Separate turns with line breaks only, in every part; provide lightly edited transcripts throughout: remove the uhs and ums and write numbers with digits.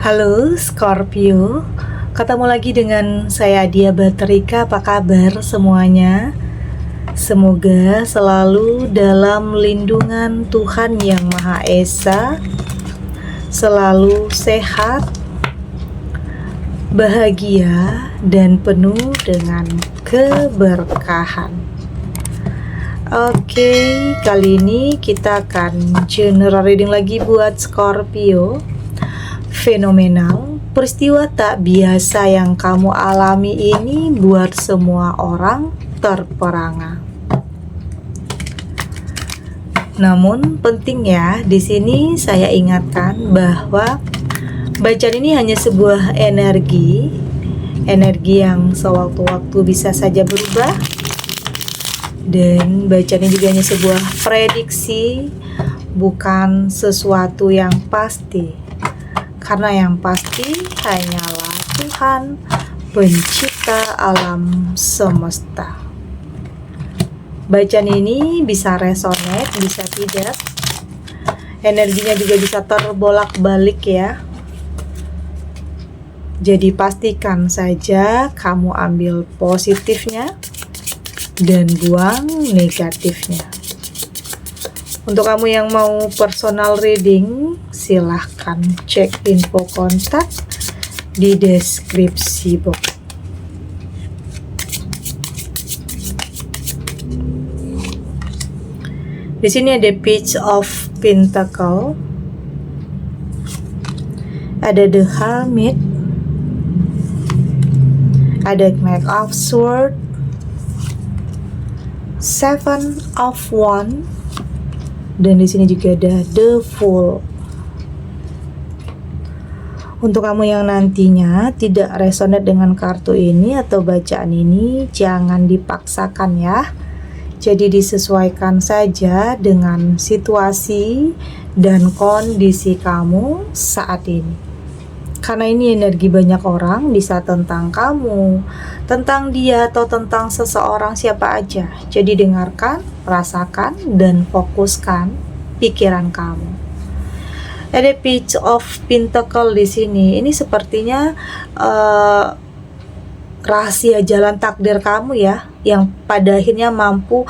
Halo Scorpio, ketemu lagi dengan saya Dia Baterika. Apa kabar semuanya? Semoga selalu dalam lindungan Tuhan Yang Maha Esa, selalu sehat, bahagia, dan penuh dengan keberkahan. Oke, kali ini kita akan general reading lagi buat Scorpio. Fenomenal, peristiwa tak biasa yang kamu alami ini buat semua orang terperangah. Namun penting ya, di sini saya ingatkan bahwa bacaan ini hanya sebuah energi yang sewaktu-waktu bisa saja berubah, dan bacaan ini juga hanya sebuah prediksi, bukan sesuatu yang pasti. Karena yang pasti hanyalah Tuhan, pencipta alam semesta. Bacaan ini bisa resonate, bisa tidak. Energinya juga bisa terbolak-balik ya. Jadi pastikan saja kamu ambil positifnya dan buang negatifnya. Untuk kamu yang mau personal reading, silahkan cek info kontak di deskripsi box. Di sini ada Page of Pentacle, ada The Hermit, ada Knight of Swords, Seven of Wands, dan di sini juga ada The Fool. Untuk kamu yang nantinya tidak resonate dengan kartu ini atau bacaan ini, jangan dipaksakan ya. Jadi disesuaikan saja dengan situasi dan kondisi kamu saat ini. Karena ini energi banyak orang, bisa tentang kamu, tentang dia, atau tentang seseorang siapa aja. Jadi dengarkan, rasakan, dan fokuskan pikiran kamu. Ada Page of Pentacle di sini. Ini sepertinya rahasia jalan takdir kamu ya, yang pada akhirnya mampu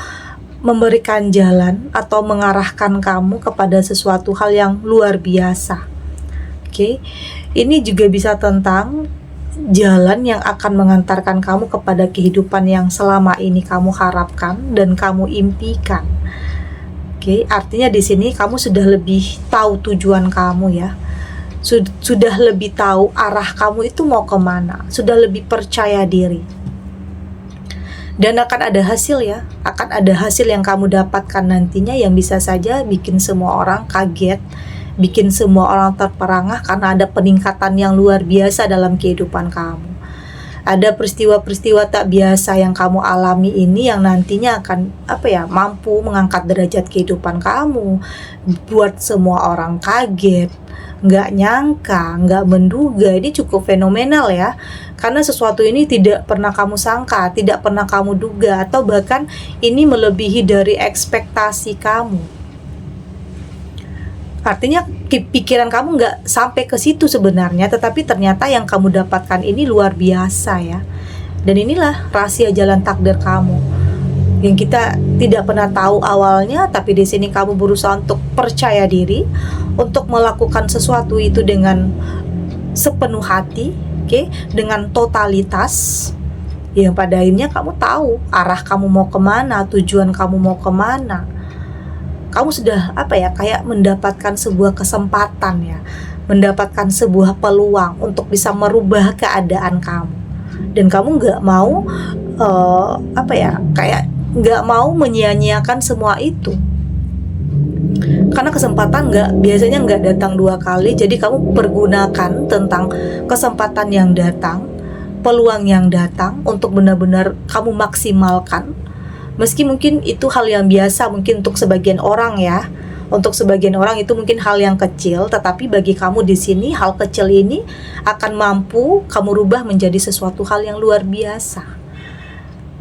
memberikan jalan atau mengarahkan kamu kepada sesuatu hal yang luar biasa. Oke, ini juga bisa tentang jalan yang akan mengantarkan kamu kepada kehidupan yang selama ini kamu harapkan dan kamu impikan. Oke, artinya di sini kamu sudah lebih tahu tujuan kamu ya. Sudah lebih tahu arah kamu itu mau kemana. Sudah lebih percaya diri. Dan akan ada hasil ya. Akan ada hasil yang kamu dapatkan nantinya yang bisa saja bikin semua orang kaget, bikin semua orang terperangah karena ada peningkatan yang luar biasa dalam kehidupan kamu. Ada peristiwa-peristiwa tak biasa yang kamu alami ini yang nantinya akan mampu mengangkat derajat kehidupan kamu, buat semua orang kaget, nggak nyangka, nggak menduga. Ini cukup fenomenal ya, karena sesuatu ini tidak pernah kamu sangka, tidak pernah kamu duga, atau bahkan ini melebihi dari ekspektasi kamu. Artinya pikiran kamu nggak sampai ke situ sebenarnya, tetapi ternyata yang kamu dapatkan ini luar biasa ya. Dan inilah rahasia jalan takdir kamu yang kita tidak pernah tahu awalnya, tapi di sini kamu berusaha untuk percaya diri, untuk melakukan sesuatu itu dengan sepenuh hati, dengan totalitas, yang pada akhirnya kamu tahu arah kamu mau kemana, tujuan kamu mau kemana. Kamu sudah kayak mendapatkan sebuah kesempatan ya, mendapatkan sebuah peluang untuk bisa merubah keadaan kamu, dan kamu nggak mau nggak mau menyia-nyiakan semua itu, karena kesempatan biasanya nggak datang dua kali. Jadi kamu pergunakan tentang kesempatan yang datang, peluang yang datang untuk benar-benar kamu maksimalkan. Meski mungkin itu hal yang biasa mungkin untuk sebagian orang ya. Untuk sebagian orang itu mungkin hal yang kecil, tetapi bagi kamu di sini hal kecil ini akan mampu kamu rubah menjadi sesuatu hal yang luar biasa.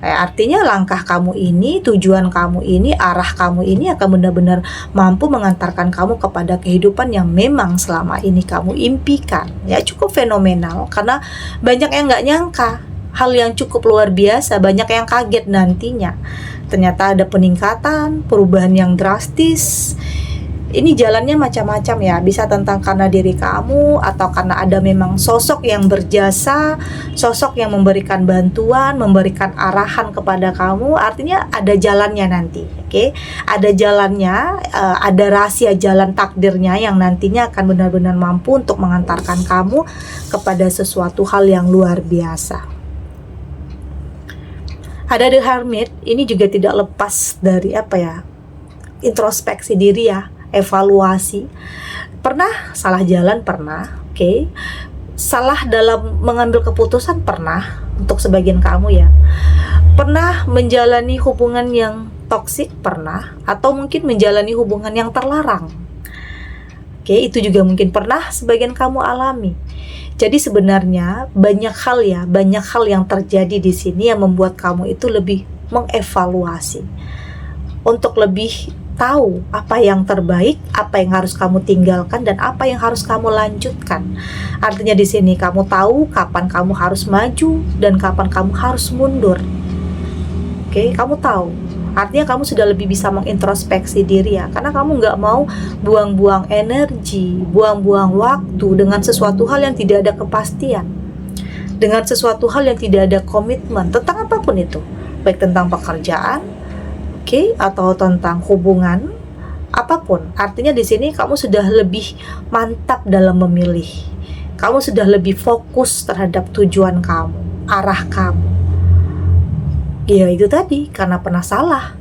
Artinya langkah kamu ini, tujuan kamu ini, arah kamu ini akan benar-benar mampu mengantarkan kamu kepada kehidupan yang memang selama ini kamu impikan. Ya, cukup fenomenal karena banyak yang nggak nyangka hal yang cukup luar biasa, banyak yang kaget nantinya. Ternyata ada peningkatan, perubahan yang drastis. Ini jalannya macam-macam ya, bisa tentang karena diri kamu atau karena ada memang sosok yang berjasa, sosok yang memberikan bantuan, memberikan arahan kepada kamu. Artinya ada jalannya nanti, oke? Ada jalannya, ada rahasia jalan takdirnya yang nantinya akan benar-benar mampu untuk mengantarkan kamu kepada sesuatu hal yang luar biasa. Ada The Hermit, ini juga tidak lepas dari introspeksi diri ya, evaluasi. Pernah salah jalan, pernah, oke. Salah dalam mengambil keputusan, pernah, untuk sebagian kamu ya. Pernah menjalani hubungan yang toksik, pernah, atau mungkin menjalani hubungan yang terlarang. Oke, itu juga mungkin pernah sebagian kamu alami. Jadi sebenarnya banyak hal yang terjadi di sini yang membuat kamu itu lebih mengevaluasi, untuk lebih tahu apa yang terbaik, apa yang harus kamu tinggalkan, dan apa yang harus kamu lanjutkan. Artinya di sini kamu tahu kapan kamu harus maju dan kapan kamu harus mundur. Oke, kamu tahu. Artinya kamu sudah lebih bisa mengintrospeksi diri ya, karena kamu nggak mau buang-buang energi, buang-buang waktu dengan sesuatu hal yang tidak ada kepastian, dengan sesuatu hal yang tidak ada komitmen tentang apapun itu, baik tentang pekerjaan, oke, atau tentang hubungan, apapun. Artinya di sini kamu sudah lebih mantap dalam memilih. Kamu sudah lebih fokus terhadap tujuan kamu, arah kamu. Ya itu tadi, karena pernah salah,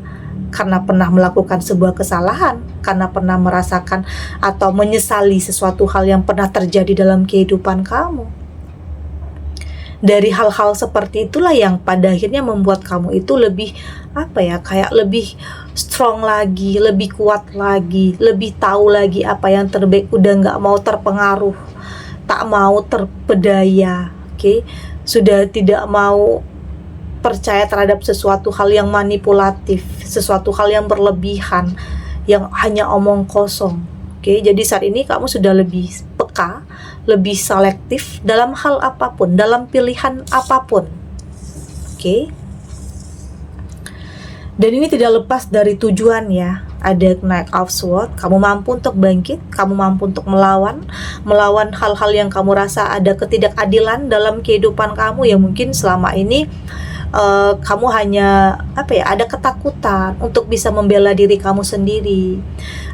karena pernah melakukan sebuah kesalahan, karena pernah merasakan atau menyesali sesuatu hal yang pernah terjadi dalam kehidupan kamu. Dari hal-hal seperti itulah yang pada akhirnya membuat kamu itu lebih lebih strong lagi, lebih kuat lagi, lebih tahu lagi apa yang terbaik, udah nggak mau terpengaruh, tak mau terpedaya, oke? Sudah tidak mau percaya terhadap sesuatu hal yang manipulatif, sesuatu hal yang berlebihan, yang hanya omong kosong. Oke, jadi saat ini kamu sudah lebih peka, lebih selektif dalam hal apapun, dalam pilihan apapun. Oke. Dan ini tidak lepas dari tujuan ya. Ada Knight of Swords, kamu mampu untuk bangkit, kamu mampu untuk melawan hal-hal yang kamu rasa ada ketidakadilan dalam kehidupan kamu yang mungkin selama ini kamu hanya ada ketakutan untuk bisa membela diri kamu sendiri,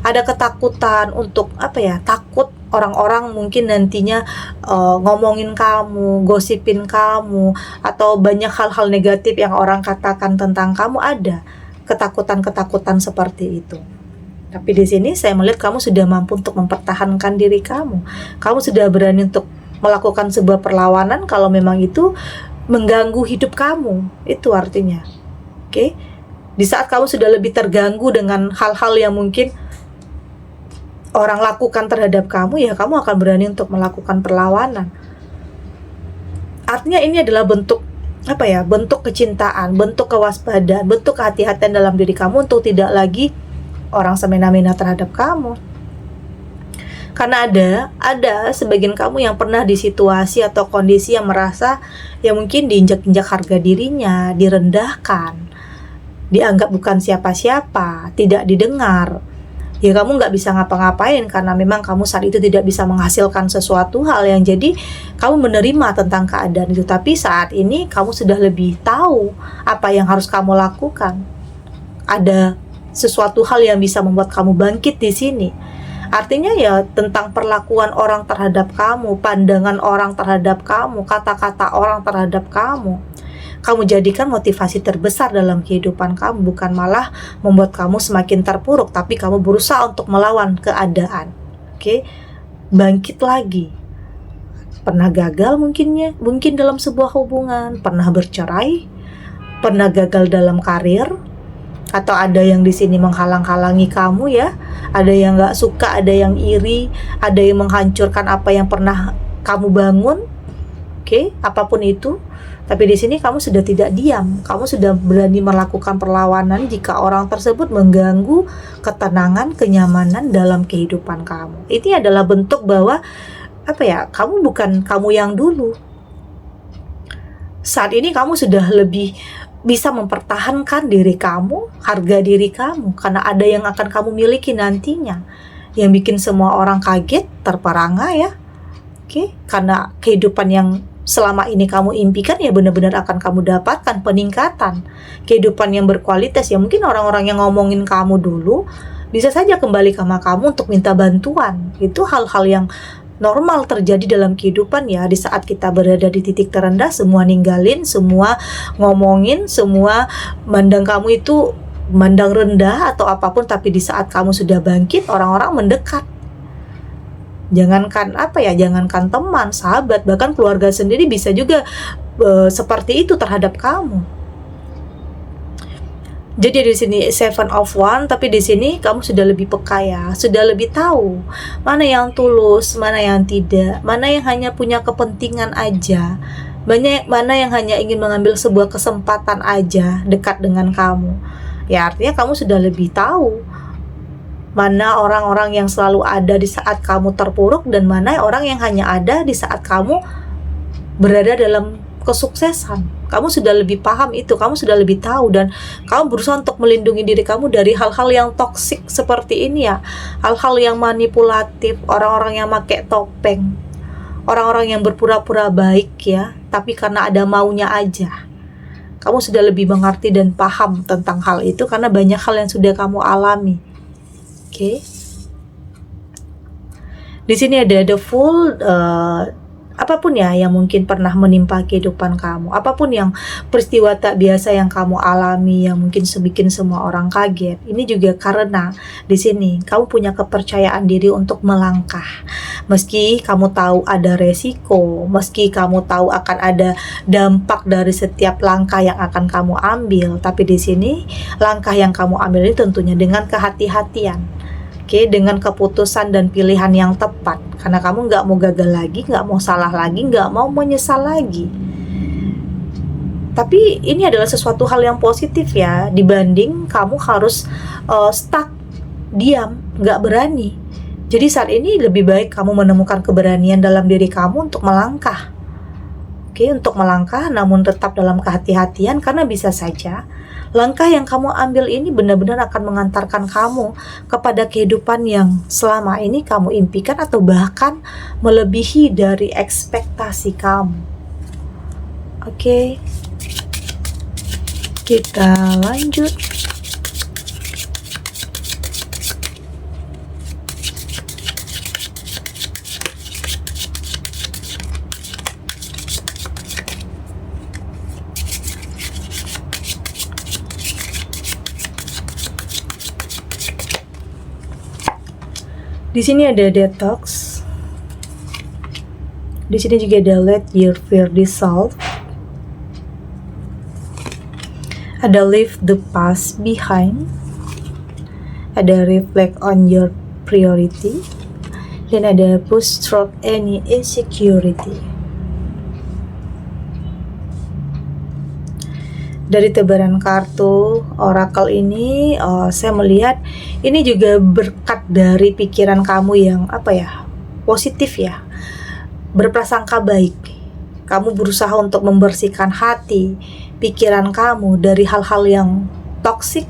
ada ketakutan untuk takut orang-orang mungkin nantinya ngomongin kamu, gosipin kamu, atau banyak hal-hal negatif yang orang katakan tentang kamu. Ada ketakutan-ketakutan seperti itu. Tapi di sini saya melihat kamu sudah mampu untuk mempertahankan diri kamu. Kamu sudah berani untuk melakukan sebuah perlawanan kalau memang itu mengganggu hidup kamu, itu artinya. Oke? Di saat kamu sudah lebih terganggu dengan hal-hal yang mungkin orang lakukan terhadap kamu, ya kamu akan berani untuk melakukan perlawanan. Artinya ini adalah bentuk bentuk kecintaan, bentuk kewaspadaan, bentuk kehati-hatian dalam diri kamu untuk tidak lagi orang semena-mena terhadap kamu. Karena ada sebagian kamu yang pernah di situasi atau kondisi yang merasa ya mungkin diinjak-injak harga dirinya, direndahkan, dianggap bukan siapa-siapa, tidak didengar. Ya kamu nggak bisa ngapa-ngapain karena memang kamu saat itu tidak bisa menghasilkan sesuatu hal yang jadi kamu menerima tentang keadaan itu. Tapi saat ini kamu sudah lebih tahu apa yang harus kamu lakukan. Ada sesuatu hal yang bisa membuat kamu bangkit di sini. Artinya ya tentang perlakuan orang terhadap kamu, pandangan orang terhadap kamu, kata-kata orang terhadap kamu. Kamu jadikan motivasi terbesar dalam kehidupan kamu, bukan malah membuat kamu semakin terpuruk, tapi kamu berusaha untuk melawan keadaan. Oke? Bangkit lagi. Pernah gagal mungkin dalam sebuah hubungan, pernah bercerai, pernah gagal dalam karir, atau ada yang di sini menghalang-halangi kamu ya, ada yang nggak suka, ada yang iri, ada yang menghancurkan apa yang pernah kamu bangun. Oke, apapun itu. Tapi di sini kamu sudah tidak diam, kamu sudah berani melakukan perlawanan jika orang tersebut mengganggu ketenangan, kenyamanan dalam kehidupan kamu. Ini adalah bentuk bahwa kamu bukan kamu yang dulu. Saat ini kamu sudah lebih bisa mempertahankan diri kamu, harga diri kamu, karena ada yang akan kamu miliki nantinya, yang bikin semua orang kaget, terperangah ya. Oke, karena kehidupan yang selama ini kamu impikan ya benar-benar akan kamu dapatkan peningkatan kehidupan yang berkualitas. Ya mungkin orang-orang yang ngomongin kamu dulu bisa saja kembali sama kamu untuk minta bantuan. Itu hal-hal yang normal terjadi dalam kehidupan ya. Di saat kita berada di titik terendah, semua ninggalin, semua ngomongin, semua mandang kamu itu mandang rendah atau apapun. Tapi di saat kamu sudah bangkit, orang-orang mendekat. Jangankan jangankan teman, sahabat, bahkan keluarga sendiri bisa juga seperti itu terhadap kamu. Jadi di sini 7 of Wands, tapi di sini kamu sudah lebih peka ya, sudah lebih tahu mana yang tulus, mana yang tidak, mana yang hanya punya kepentingan aja, mana yang hanya ingin mengambil sebuah kesempatan aja dekat dengan kamu. Ya artinya kamu sudah lebih tahu mana orang-orang yang selalu ada di saat kamu terpuruk dan mana orang yang hanya ada di saat kamu berada dalam kesuksesan. Kamu sudah lebih paham itu, kamu sudah lebih tahu, dan kamu berusaha untuk melindungi diri kamu dari hal-hal yang toksik seperti ini ya. Hal-hal yang manipulatif, orang-orang yang pakai topeng, orang-orang yang berpura-pura baik ya, tapi karena ada maunya aja. Kamu sudah lebih mengerti dan paham tentang hal itu karena banyak hal yang sudah kamu alami. Oke. Di sini ada the Fool, apapun ya yang mungkin pernah menimpa kehidupan kamu, apapun yang peristiwa tak biasa yang kamu alami yang mungkin bikin semua orang kaget. Ini juga karena di sini kamu punya kepercayaan diri untuk melangkah. Meski kamu tahu ada resiko, meski kamu tahu akan ada dampak dari setiap langkah yang akan kamu ambil, tapi di sini langkah yang kamu ambil ini tentunya dengan kehati-hatian. Oke, dengan keputusan dan pilihan yang tepat, karena kamu nggak mau gagal lagi, nggak mau salah lagi, nggak mau menyesal lagi. Tapi ini adalah sesuatu hal yang positif ya, dibanding kamu harus stuck, diam, nggak berani. Jadi saat ini lebih baik kamu menemukan keberanian dalam diri kamu untuk melangkah. Oke, untuk melangkah namun tetap dalam kehati-hatian, karena bisa saja langkah yang kamu ambil ini benar-benar akan mengantarkan kamu kepada kehidupan yang selama ini kamu impikan atau bahkan melebihi dari ekspektasi kamu. Oke, kita lanjut. Di sini ada detox. Di sini juga ada let your fear dissolve. Ada leave the past behind. Ada reflect on your priority. Dan ada push through any insecurity. Dari tebaran kartu oracle ini, saya melihat ini juga berkat dari pikiran kamu yang positif ya, berprasangka baik. Kamu berusaha untuk membersihkan hati, pikiran kamu dari hal-hal yang toksik,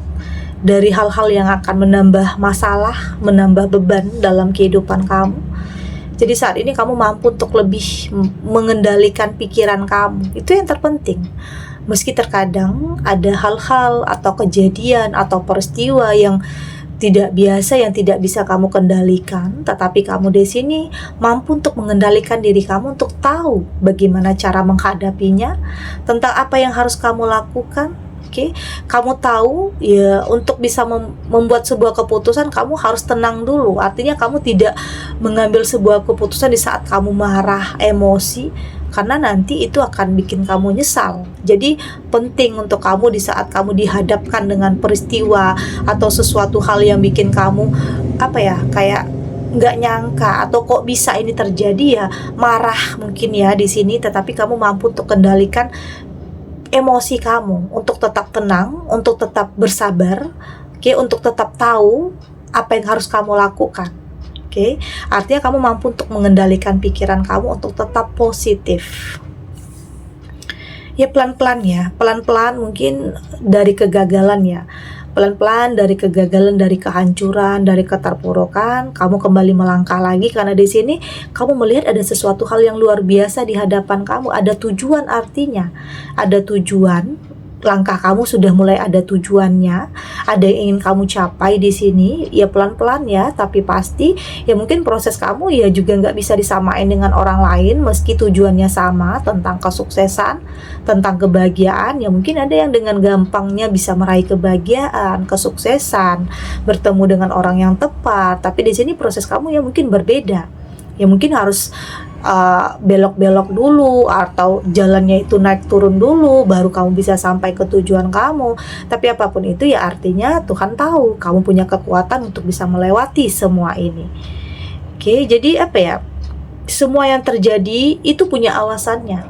dari hal-hal yang akan menambah masalah, menambah beban dalam kehidupan kamu. Jadi saat ini kamu mampu untuk lebih mengendalikan pikiran kamu. Itu yang terpenting. Meski terkadang ada hal-hal atau kejadian atau peristiwa yang tidak biasa, yang tidak bisa kamu kendalikan, tetapi kamu di sini mampu untuk mengendalikan diri kamu untuk tahu bagaimana cara menghadapinya, tentang apa yang harus kamu lakukan. Oke, kamu tahu ya, untuk bisa membuat sebuah keputusan kamu harus tenang dulu. Artinya kamu tidak mengambil sebuah keputusan di saat kamu marah, emosi, karena nanti itu akan bikin kamu nyesal. Jadi penting untuk kamu di saat kamu dihadapkan dengan peristiwa atau sesuatu hal yang bikin kamu kayak nggak nyangka atau kok bisa ini terjadi ya, marah mungkin ya di sini, tetapi kamu mampu untuk kendalikan emosi kamu untuk tetap tenang, untuk tetap bersabar, oke, untuk tetap tahu apa yang harus kamu lakukan. Oke, artinya kamu mampu untuk mengendalikan pikiran kamu untuk tetap positif. Ya pelan-pelan ya, pelan-pelan mungkin dari kegagalan ya. Pelan-pelan dari kegagalan, dari kehancuran, dari keterpurukan, kamu kembali melangkah lagi karena di sini kamu melihat ada sesuatu hal yang luar biasa di hadapan kamu, ada tujuan artinya. Ada tujuan, langkah kamu sudah mulai ada tujuannya, ada yang ingin kamu capai di sini, ya pelan-pelan ya, tapi pasti ya mungkin proses kamu ya juga nggak bisa disamain dengan orang lain meski tujuannya sama tentang kesuksesan, tentang kebahagiaan, ya mungkin ada yang dengan gampangnya bisa meraih kebahagiaan, kesuksesan, bertemu dengan orang yang tepat, tapi di sini proses kamu ya mungkin berbeda, ya mungkin harus belok-belok dulu atau jalannya itu naik turun dulu baru kamu bisa sampai ke tujuan kamu. Tapi apapun itu ya artinya Tuhan tahu kamu punya kekuatan untuk bisa melewati semua ini. Oke, jadi apa ya, semua yang terjadi itu punya alasannya.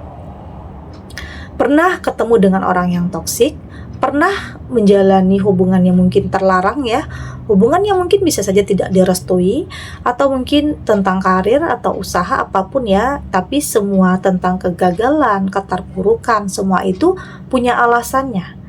Pernah ketemu dengan orang yang toksik, pernah menjalani hubungan yang mungkin terlarang ya, hubungan yang mungkin bisa saja tidak direstui, atau mungkin tentang karir atau usaha apapun ya, tapi semua tentang kegagalan, keterpurukan, semua itu punya alasannya.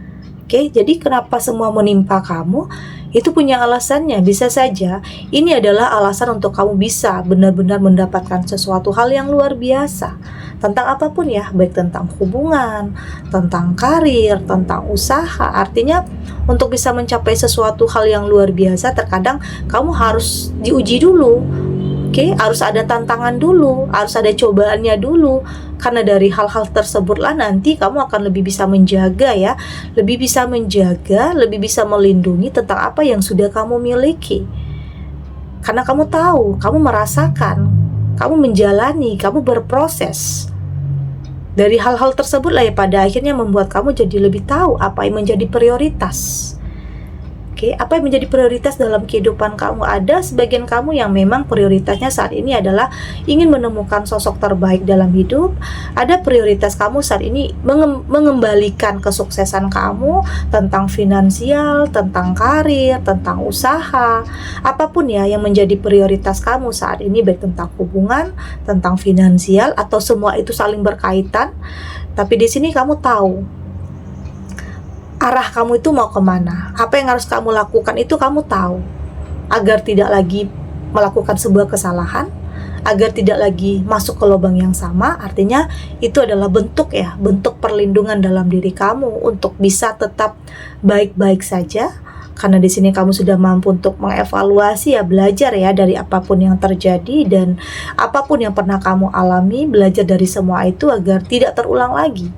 Oke, jadi kenapa semua menimpa kamu? Itu punya alasannya. Bisa saja ini adalah alasan untuk kamu bisa benar-benar mendapatkan sesuatu hal yang luar biasa tentang apapun ya, baik tentang hubungan, tentang karir, tentang usaha. Artinya untuk bisa mencapai sesuatu hal yang luar biasa terkadang kamu harus diuji dulu. Oke, harus ada tantangan dulu, harus ada cobaannya dulu. Karena dari hal-hal tersebutlah nanti kamu akan lebih bisa menjaga ya, lebih bisa menjaga, lebih bisa melindungi tentang apa yang sudah kamu miliki. Karena kamu tahu, kamu merasakan, kamu menjalani, kamu berproses. Dari hal-hal tersebutlah ya pada akhirnya membuat kamu jadi lebih tahu apa yang menjadi prioritas. Oke, apa yang menjadi prioritas dalam kehidupan kamu? Ada sebagian kamu yang memang prioritasnya saat ini adalah ingin menemukan sosok terbaik dalam hidup. Ada prioritas kamu saat ini mengembalikan kesuksesan kamu tentang finansial, tentang karir, tentang usaha. Apapun ya yang menjadi prioritas kamu saat ini, baik tentang hubungan, tentang finansial, atau semua itu saling berkaitan. Tapi di sini kamu tahu arah kamu itu mau kemana, apa yang harus kamu lakukan itu kamu tahu, agar tidak lagi melakukan sebuah kesalahan, agar tidak lagi masuk ke lubang yang sama. Artinya itu adalah bentuk ya, bentuk perlindungan dalam diri kamu untuk bisa tetap baik-baik saja. Karena di sini kamu sudah mampu untuk mengevaluasi ya, belajar ya dari apapun yang terjadi dan apapun yang pernah kamu alami, belajar dari semua itu agar tidak terulang lagi.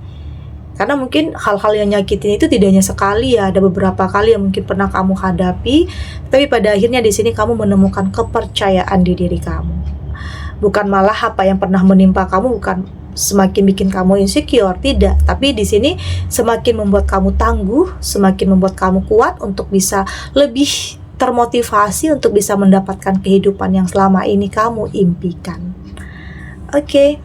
Karena mungkin hal-hal yang nyakitin itu tidak hanya sekali ya, ada beberapa kali yang mungkin pernah kamu hadapi, tapi pada akhirnya di sini kamu menemukan kepercayaan di diri kamu. Bukan malah apa yang pernah menimpa kamu bukan semakin bikin kamu insecure, tidak, tapi di sini semakin membuat kamu tangguh, semakin membuat kamu kuat untuk bisa lebih termotivasi untuk bisa mendapatkan kehidupan yang selama ini kamu impikan. Oke.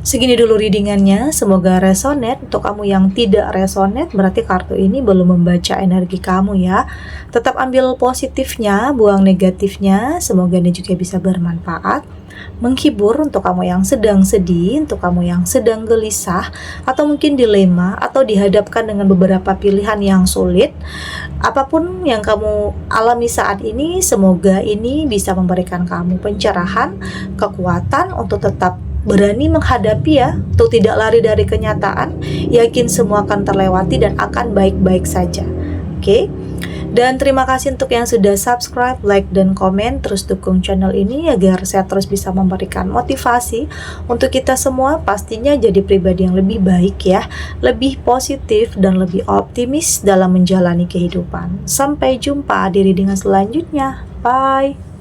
Segini dulu readingannya, semoga resonate. Untuk kamu yang tidak resonate, berarti kartu ini belum membaca energi kamu ya. Tetap ambil positifnya, buang negatifnya. Semoga ini juga bisa bermanfaat, menghibur untuk kamu yang sedang sedih, untuk kamu yang sedang gelisah, atau mungkin dilema, atau dihadapkan dengan beberapa pilihan yang sulit. Apapun yang kamu alami saat ini, semoga ini bisa memberikan kamu pencerahan, kekuatan untuk tetap berani menghadapi ya, untuk tidak lari dari kenyataan, yakin semua akan terlewati dan akan baik-baik saja. Oke? Dan terima kasih untuk yang sudah subscribe, like, dan komen. Terus dukung channel ini agar saya terus bisa memberikan motivasi untuk kita semua pastinya jadi pribadi yang lebih baik ya, lebih positif dan lebih optimis dalam menjalani kehidupan. Sampai jumpa di readingan selanjutnya. Bye!